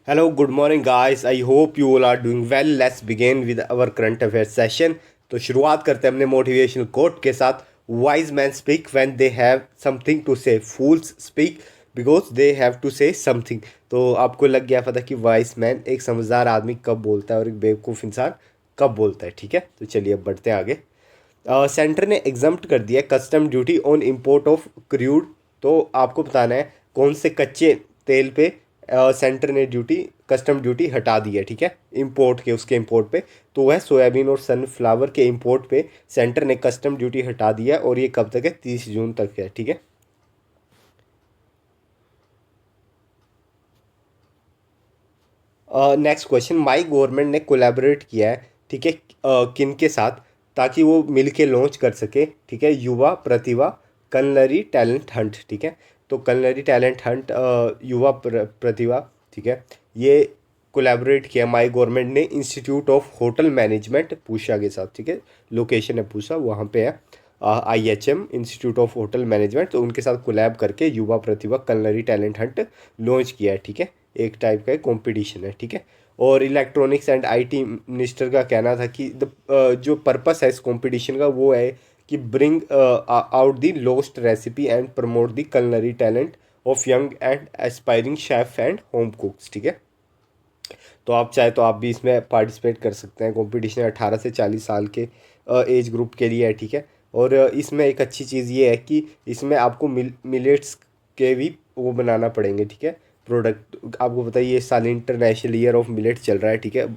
Hello, good morning, guys. I hope you all are doing well. Let's begin with our current affairs session. तो शुरुआत करते हैं अपने motivational quote के साथ. Wise man speak when they have something to say, fools speak because they have to say something. तो आपको लग गया पता कि वाइज मैन एक समझदार आदमी कब बोलता है और एक बेवकूफ़ इंसान कब बोलता है. ठीक है, तो चलिए अब बढ़ते हैं आगे. सेंटर ने एग्जम्प्ट कर दिया custom duty on import of crude. तो आपको बताना है कौन से कच्चे तेल पे सेंटर ने कस्टम ड्यूटी हटा दी है. ठीक है, इंपोर्ट के उसके इंपोर्ट पे. तो वह सोयाबीन और सनफ्लावर के इंपोर्ट पे सेंटर ने कस्टम ड्यूटी हटा दिया है और ये कब तक है? 30 जून तक है. ठीक है. Next question. माई गवर्नमेंट ने कोलैबोरेट किया है. ठीक है, किन के साथ? ताकि वो मिल के लॉन्च कर सके. ठीक है, युवा प्रतिभा कलनरी टैलेंट हंट. ठीक है, तो कलनरी टैलेंट हंट युवा प्रतिभा. ठीक है, ये कोलैबोरेट किया माई गवर्नमेंट ने इंस्टीट्यूट ऑफ होटल मैनेजमेंट पूषा के साथ. ठीक है, लोकेशन है पूषा, वहाँ पे है IHM institute of hotel management. तो उनके साथ कोलैब करके युवा प्रतिभा कलनरी टैलेंट हंट लॉन्च किया है. ठीक है, एक टाइप का कंपटीशन है. ठीक है, और इलेक्ट्रॉनिक्स एंड IT मिनिस्टर का कहना था कि जो पर्पस है इस कंपटीशन का वो है कि bring out the lost recipe and promote the culinary talent of young and aspiring chef and home कुक्स. ठीक है, तो आप चाहे तो आप भी इसमें पार्टिसिपेट कर सकते हैं. कंपटीशन 18 से 40 साल के एज ग्रुप के लिए है. ठीक है, और इसमें एक अच्छी चीज़ ये है कि इसमें आपको मिलेट्स के भी वो बनाना पड़ेंगे. ठीक है, प्रोडक्ट. आपको पता है ये साल इंटरनेशनल ईयर ऑफ मिलेट चल रहा है. ठीक है,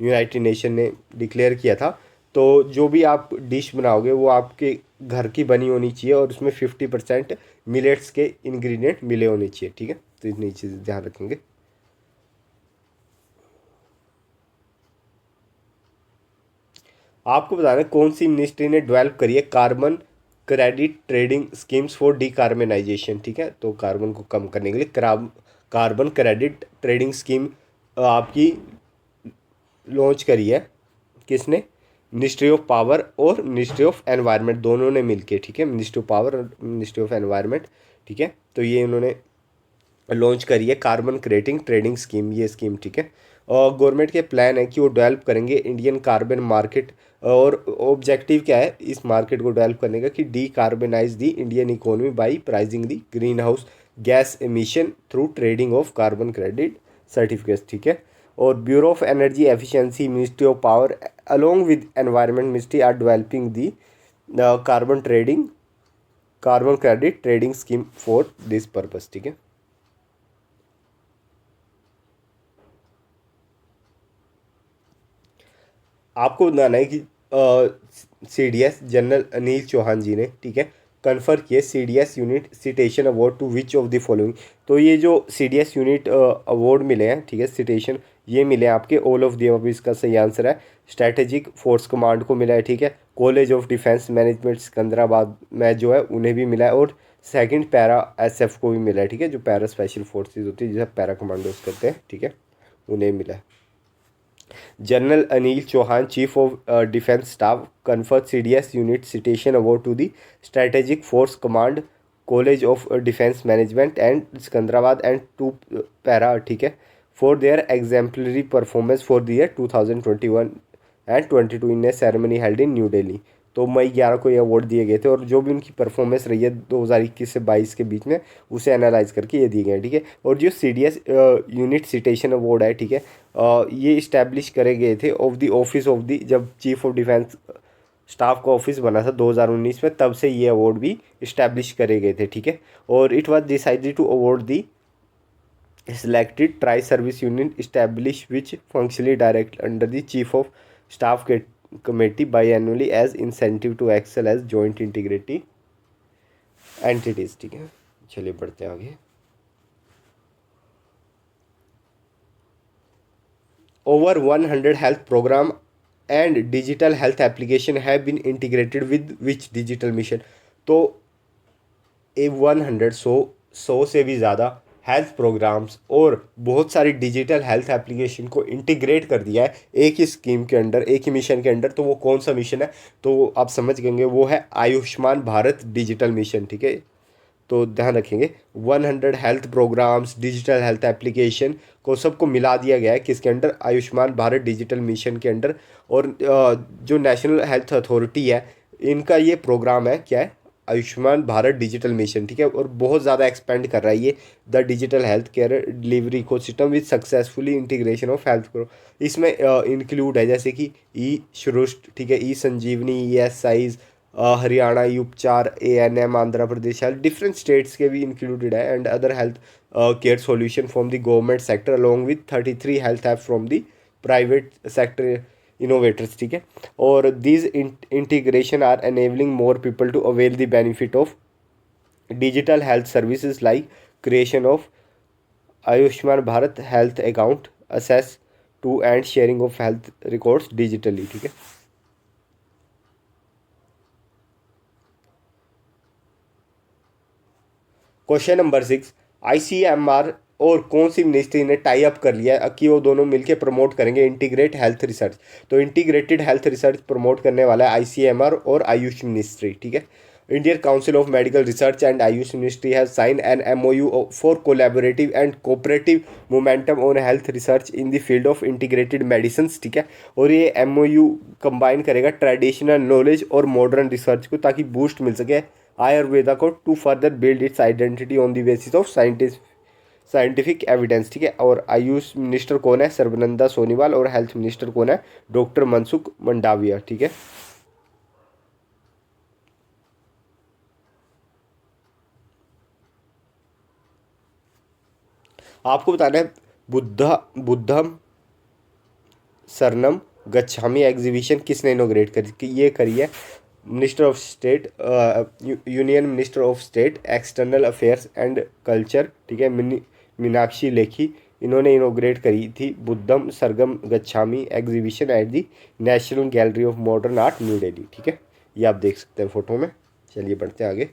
यूनाइटेड नेशन ने डिक्लेयर किया था. तो जो भी आप डिश बनाओगे वो आपके घर की बनी होनी चाहिए और उसमें 50% मिलेट्स के इंग्रेडिएंट मिले होने चाहिए. ठीक है, तो इतनी चीज़ ध्यान रखेंगे. आपको बताना है कौन सी मिनिस्ट्री ने डेवलप करी है carbon credit trading schemes for decarbonisation. ठीक है, तो कार्बन को कम करने के लिए कार्बन क्रेडिट ट्रेडिंग स्कीम आपकी लॉन्च करी है. किसने? मिनिस्ट्री ऑफ पावर और मिनिस्ट्री ऑफ एनवायरनमेंट दोनों ने मिलके. ठीक है, मिनिस्ट्री ऑफ पावर और मिनिस्ट्री ऑफ एनवायरनमेंट. ठीक है, तो ये उन्होंने लॉन्च करी है कार्बन क्रेडिट ट्रेडिंग स्कीम, ये स्कीम. ठीक है, और गवर्नमेंट के प्लान है कि वो डेवलप करेंगे इंडियन कार्बन मार्केट. और ऑब्जेक्टिव क्या है इस मार्केट को डेवलप करने का? कि D carbonise the Indian economy by pricing the green house gas emission through trading of carbon credit certificates. ठीक है, और bureau of energy efficiency ministry of power along with environment ministry are developing the carbon credit trading scheme for this purpose. ठीक है, आपको बताना है कि CDS general Anil Chauhan ji ने. ठीक है, कन्फर किए CDS unit citation award to which of the following. तो ये जो CDS यूनिट अवार्ड मिले हैं, ठीक है, सिटेशन ये मिले हैं आपके ऑल ऑफ दी अबव. इसका सही आंसर है स्ट्रैटेजिक फोर्स कमांड को मिला है. ठीक है, college of defence management Secunderabad में जो है उन्हें भी मिला है, और सेकंड पैरा SF को भी मिला है. ठीक है, जो पैरा स्पेशल फोर्सेज होती है जिसे पैरा कमांडोज करते हैं. ठीक है, उन्हें मिला है. General Anil Chauhan chief of defence staff conferred CDS unit citation award to the strategic force command college of defence management and Secunderabad and two para. ठीक है, for their exemplary performance for the year 2021 and 22 in a ceremony held in New Delhi. तो मई 11 को ये award दिए गए थे और जो भी उनकी परफॉर्मेंस रही है 2021 से 22 के बीच में उसे एनालाइज करके ये दिए गए हैं. ठीक है, और जो CDS यूनिट सिटेशन अवार्ड है, ठीक है, ये इस्टेब्लिश करे गए थे of the office of the, जब चीफ ऑफ डिफेंस स्टाफ का ऑफिस बना था 2019 में, तब से ये अवार्ड भी इस्टेब्लिश करे गए थे. ठीक है, और it was decided to award the selected tri-service unit established which functionally direct under the chief of staff committee biannually as incentive to excel as joint integrity entities. ठीक है, चलिए बढ़ते हैं आगे. Over 100 health program and digital health application have been integrated with which digital mission. तो 100 सौ से भी ज़्यादा हेल्थ प्रोग्राम्स और बहुत सारी डिजिटल हेल्थ एप्लीकेशन को इंटीग्रेट कर दिया है एक ही स्कीम के अंडर, एक ही मिशन के अंडर. तो वो कौन सा मिशन है? तो आप समझ गएंगे, वो है आयुष्मान भारत डिजिटल मिशन. ठीक है, तो ध्यान रखेंगे 100 health programmes, digital health application को सबको मिला दिया गया है किसके under, Ayushman Bharat digital mission के अंडर। और जो नेशनल हेल्थ अथॉरिटी है इनका ये प्रोग्राम है, क्या है, आयुष्मान भारत डिजिटल मिशन, ठीक है। और बहुत ज़्यादा एक्सपेंड कर रहा है ये the digital health care delivery ecosystem with successfully integration of health pro. इसमें इंक्लूड है जैसे कि ई श्रुष्ट, ठीक है, ई संजीवनी, ई एस आईज, Haryana e Upchar, ANM Andhra Pradesh health, different states के भी इंक्लूडेड है, and other health care solution from the government sector along with 33 health app from the private sector innovators, ठीक है। और these integration are enabling more people to avail the benefit of digital health services like creation of Ayushman Bharat health account, access to and sharing of health records digitally, ठीक है। Question number 6, ICMR और कौन सी ministry ने tie up कर लिया है कि वो दोनों मिलकर प्रमोट करेंगे इंटीग्रेट हेल्थ रिसर्च। तो इंटीग्रेटेड हेल्थ रिसर्च प्रमोट करने वाला है ICMR और आयुष मिनिस्ट्री, ठीक है। Indian council of medical research and Ayush ministry has sign an MOU for collaborative and cooperative momentum on health research in the field of integrated medicine, ठीक है। और ये MOU कंबाइन करेगा ट्रेडिशनल नॉलेज और modern research को ताकि boost मिल सके आयुर्वेदा को to further build its identity on the basis of scientific evidence, ठीक है। और आयुष मिनिस्टर कौन है, सर्बानंदा सोनोवाल, और हेल्थ मिनिस्टर कौन है, डॉक्टर मनसुख मंडाविया, ठीक है। आपको बताना है बुद्धम शरणम गच्छामी एग्जीबिशन किसने इनोग्रेट करी, कि ये करी है minister of state, union minister of state external affairs and culture, ठीक है, मीनाक्षी लेखी, इन्होंने इनोग्रेट करी थी Buddham Saranam Gacchami exhibition at the National Gallery of Modern Art New Delhi, ठीक है। ये आप देख सकते हैं फोटो में। चलिए बढ़ते हैं आगे।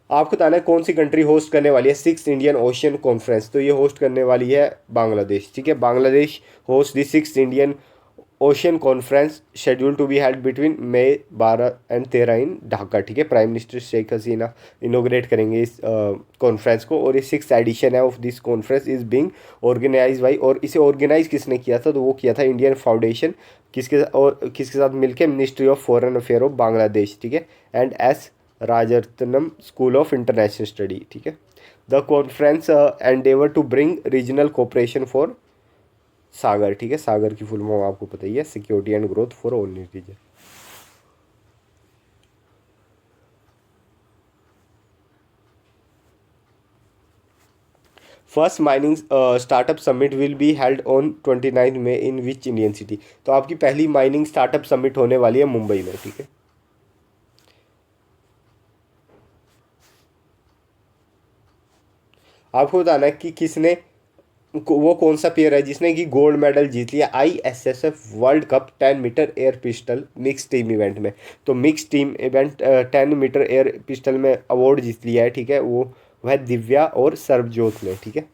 आपको बताना है कौन सी कंट्री होस्ट करने वाली है 6th इंडियन ओशियन कॉन्फ्रेंस। तो ये होस्ट करने वाली है बांग्लादेश, ठीक है। Bangladesh host the 6th Indian ocean conference scheduled to be held between May 12 and 13 in Dhaka, ठीक है। Prime minister Sheikh Hasina inaugurate करेंगे इस कॉन्फ्रेंस को। और ये 6th एडिशन है of this conference is being organize by, और इसे ऑर्गेनाइज किसने किया था, तो वो किया था इंडियन फाउंडेशन, किसके साथ मिलकर, ministry of foreign affair of Bangladesh, ठीक है, and S Rajaratnam school of international study, ठीक है। The conference endeavour to bring regional cooperation for SAGAR, ठीक है। सागर की फुल फॉर्म आपको पता ही है, security and growth for all region. First mining startup summit will be held on 29 May in which Indian city. तो आपकी पहली माइनिंग स्टार्टअप समिट होने वाली है मुंबई में, ठीक है। आपको बताना है कि किसने, वो कौन सा पेयर है जिसने कि गोल्ड मेडल जीत लिया ISSF world cup 10 metre air pistol mix team event में। तो mix team event 10 metre air pistol में अवार्ड जीत लिया है, ठीक है। वो वह दिव्या और सर्वजोत ने, ठीक है।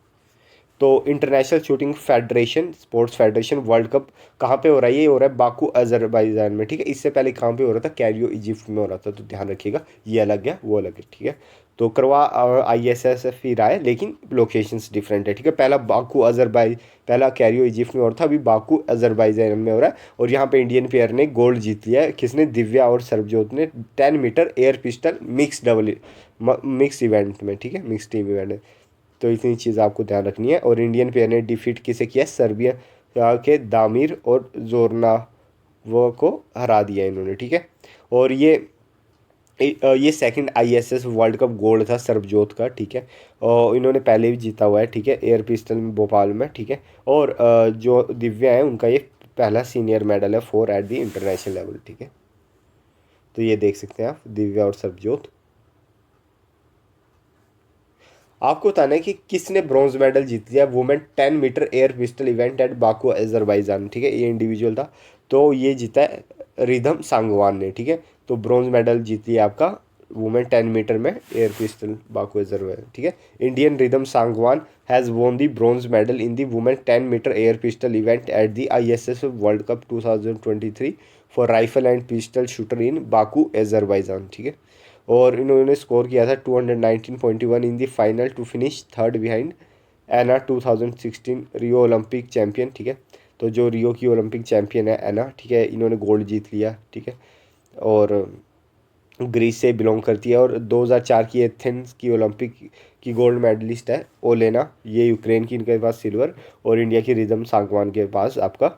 तो international shooting federation sports federation world cup कहाँ पे हो रहा है, ये हो रहा है बाकू अजरबैजान में, ठीक है। इससे पहले कहाँ पे हो रहा था, कैरियो इजिप्ट में हो रहा था। तो ध्यान रखिएगा, ये अलग है वो अलग है, ठीक है। तो करवा ISSF ही रहा है, लेकिन लोकेशंस डिफरेंट है, ठीक है। पहला कैरियो इजिप्ट में हो रहा था, अभी बाकू अजरबैजान में हो रहा है। और यहाँ पे इंडियन पेयर ने गोल्ड जीत लिया है, किसने, दिव्या और सर्वजोत ने 10 metre air pistol mix event में, ठीक है, मिक्स टीम इवेंट में। तो इतनी चीज़ आपको ध्यान रखनी है। और इंडियन पेयर ने डिफीट किसे किया, सर्बिया के दामिर और जोरनावो को हरा दिया इन्होंने, ठीक है। और ये second ISS world cup gold था सर्बजोत का, ठीक है। और इन्होंने पहले भी जीता हुआ है, ठीक है, एयर पिस्टल में भोपाल में, ठीक है। और जो दिव्या है उनका ये पहला सीनियर मेडल है 4 एट द इंटरनेशनल लेवल, ठीक है। तो ये देख सकते हैं आप, दिव्या और सर्बजोत। आपको बताना है कि किसने ब्रॉन्ज मेडल जीत लिया women 10 metre air pistol event at Baku Azerbaijan, ठीक है। ये इंडिविजुअल था, तो ये जीता है रिधम सांगवान ने, ठीक है। तो ब्रॉन्ज मेडल जीत लिया आपका वुमेन 10 मीटर में एयर पिस्टल बाकू अजरबैजान, ठीक है। Indian Rhythm Sangwan has won the bronze medal in the women 10 metre air pistol event at the ISSF world cup 2023 for rifle and pistol shooter in Baku Azerbaijan, ठीक है। और इन्होंने score किया था 219.1 in the final to finish third behind Anna 2016 Rio olympic champion, ठीक है। तो जो रियो की ओलंपिक चैम्पियन है एना, ठीक है, इन्होंने गोल्ड जीत लिया, ठीक है। और ग्रीस से बिलोंग करती है, और 2004 की एथेंस की ओलंपिक की गोल्ड मेडलिस्ट है ओलेना, ये यूक्रेन की, इनके पास सिल्वर। और इंडिया की रिदम सांगवान के पास आपका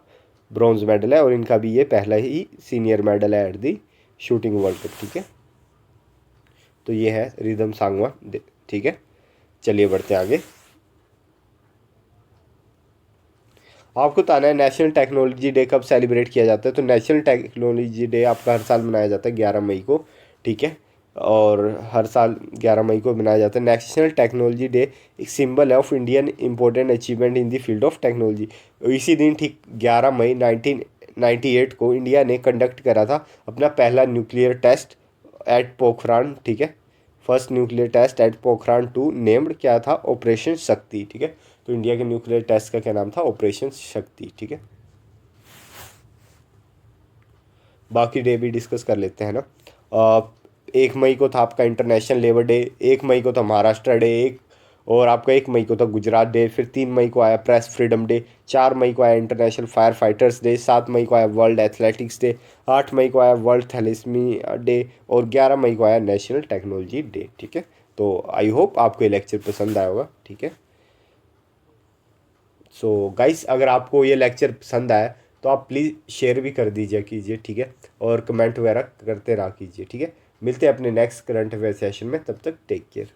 ब्रॉन्ज मेडल है, और इनका भी ये पहला ही सीनियर मेडल है at the shooting world cup, ठीक है। तो ये है रिदम सांगवान, ठीक है। चलिए बढ़ते हैं आगे। आपको बताना है नेशनल टेक्नोलॉजी डे कब सेलिब्रेट किया जाता है। तो नेशनल टेक्नोलॉजी डे आपका हर साल मनाया जाता है 11 मई को, ठीक है। और हर साल 11 मई को मनाया जाता है। नेशनल टेक्नोलॉजी डे एक सिंबल है of Indian important achievement in the field of technology. इसी दिन ठीक 11 मई 1998 को इंडिया ने कंडक्ट करा था अपना पहला न्यूक्लियर टेस्ट एट पोखरान, ठीक है। First nuclear test at Pokhran 2 named क्या था, ऑपरेशन शक्ति, ठीक है। तो इंडिया के न्यूक्लियर टेस्ट का क्या नाम था, ऑपरेशन शक्ति, ठीक है। बाकी डे भी डिस्कस कर लेते हैं ना। 1 मई को था आपका इंटरनेशनल लेबर डे, 1 मई को था महाराष्ट्र डे, एक और आपका 1 मई को था गुजरात डे। फिर 3 मई को आया प्रेस फ्रीडम डे, 4 मई को आया इंटरनेशनल फायर फाइटर्स डे, 7 मई को आया वर्ल्ड एथलेटिक्स डे, 8 मई को आया वर्ल्ड थैलेसीमिया डे, और 11 मई को आया नेशनल टेक्नोलॉजी डे, ठीक है। तो आई होप आपको ये लेक्चर पसंद आया होगा, ठीक है। सो गाइस, अगर आपको ये लेक्चर पसंद आया तो आप प्लीज़ शेयर भी कर दीजिए कीजिए, ठीक है। और कमेंट वगैरह करते रहा कीजिए, ठीक है। मिलते हैं अपने नेक्स्ट करंट अफेयर सेशन में, तब तक टेक केयर।